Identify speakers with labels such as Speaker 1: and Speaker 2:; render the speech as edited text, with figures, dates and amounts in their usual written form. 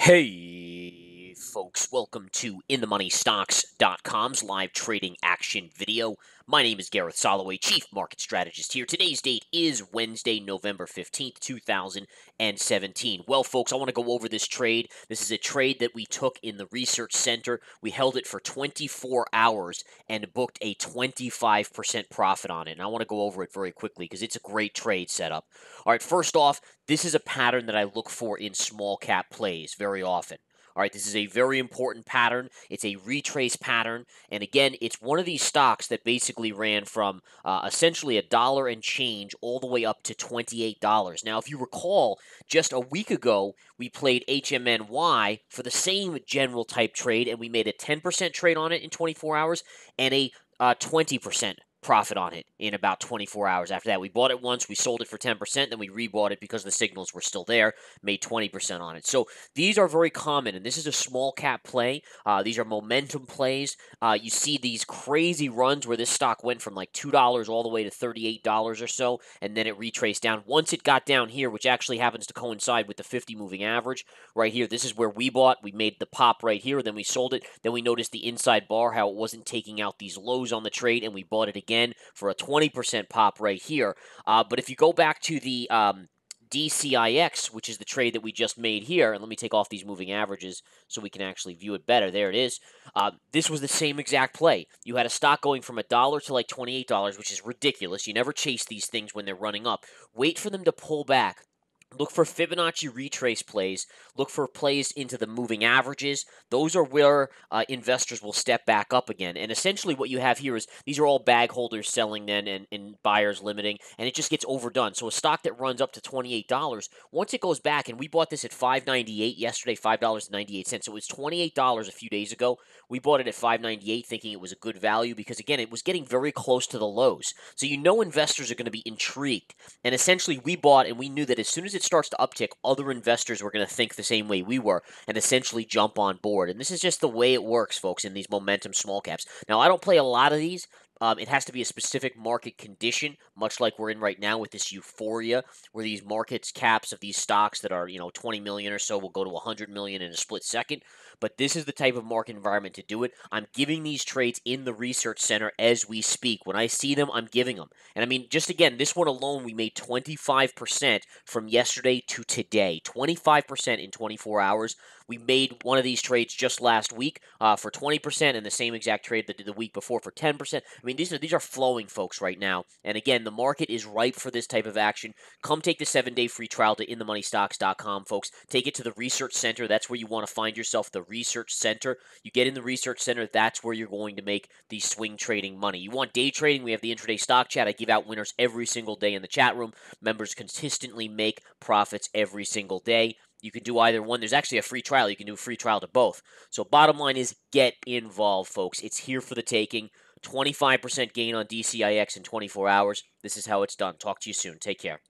Speaker 1: Hey, folks, welcome to InTheMoneyStocks.com's live trading action video. My name is Gareth Soloway, Chief Market Strategist here. Today's date is Wednesday, November 15th, 2017. Well, folks, I want to go over this trade. This is a trade that we took in the research center. We held it for 24 hours and booked a 25% profit on it. And I want to go over it very quickly because it's a great trade setup. All right, first off, this is a pattern that I look for in small cap plays very often. All right, this is a very important pattern. It's a retrace pattern. And again, it's one of these stocks that basically ran from essentially $1 and change all the way up to $28. Now, if you recall, just a week ago, we played HMNY for the same general type trade, and we made a 10% trade on it in 24 hours and a 20% profit on it in about 24 hours after that. We bought it once, we sold it for 10%, then we rebought it because the signals were still there, made 20% on it. So these are very common, and this is a small cap play. These are momentum plays. You see these crazy runs where this stock went from like $2 all the way to $38 or so, and then it retraced down. Once it got down here, which actually happens to coincide with the 50 moving average right here, this is where we bought. We made the pop right here, then we sold it. Then we noticed the inside bar, how it wasn't taking out these lows on the trade, and we bought it again for a 20% pop right here. But if you go back to the DCIX, which is the trade that we just made here, and let me take off these moving averages so we can actually view it better. There it is. This was the same exact play. You had a stock going from $1 to like $28, which is ridiculous. You never chase these things when they're running up. Wait for them to pull back. Look for Fibonacci retrace plays. Look for plays into the moving averages. Those are where investors will step back up again. And essentially what you have here is these are all bag holders selling then and buyers limiting, and it just gets overdone. So a stock that runs up to $28, once it goes back, and we bought this at $5.98 yesterday, $5.98. So it was $28 a few days ago. We bought it at $5.98 thinking it was a good value because, again, it was getting very close to the lows. So you know investors are going to be intrigued. And essentially we bought, and we knew that as soon as it starts to uptick, other investors were going to think the same way we were and essentially jump on board. And this is just the way it works, folks, in these momentum small caps. Now, I don't play a lot of these. It has to be a specific market condition, much like we're in right now with this euphoria, where these markets caps of these stocks that are, 20 million or so will go to 100 million in a split second. But this is the type of market environment to do it. I'm giving these trades in the research center as we speak. When I see them, I'm giving them. And I mean, just again, this one alone, we made 25% from yesterday to today. 25% in 24 hours. We made one of these trades just last week for 20%, and the same exact trade that did the week before for 10%. I mean, these are flowing, folks, right now. And again, the market is ripe for this type of action. Come take the 7-day free trial to InTheMoneyStocks.com, folks. Take it to the research center. That's where you want to find yourself, the research center. You get in the research center, that's where you're going to make the swing trading money. You want day trading? We have the intraday stock chat. I give out winners every single day in the chat room. Members consistently make profits every single day. You can do either one. There's actually a free trial. You can do a free trial to both. So bottom line is get involved, folks. It's here for the taking. 25% gain on DCIX in 24 hours. This is how it's done. Talk to you soon. Take care.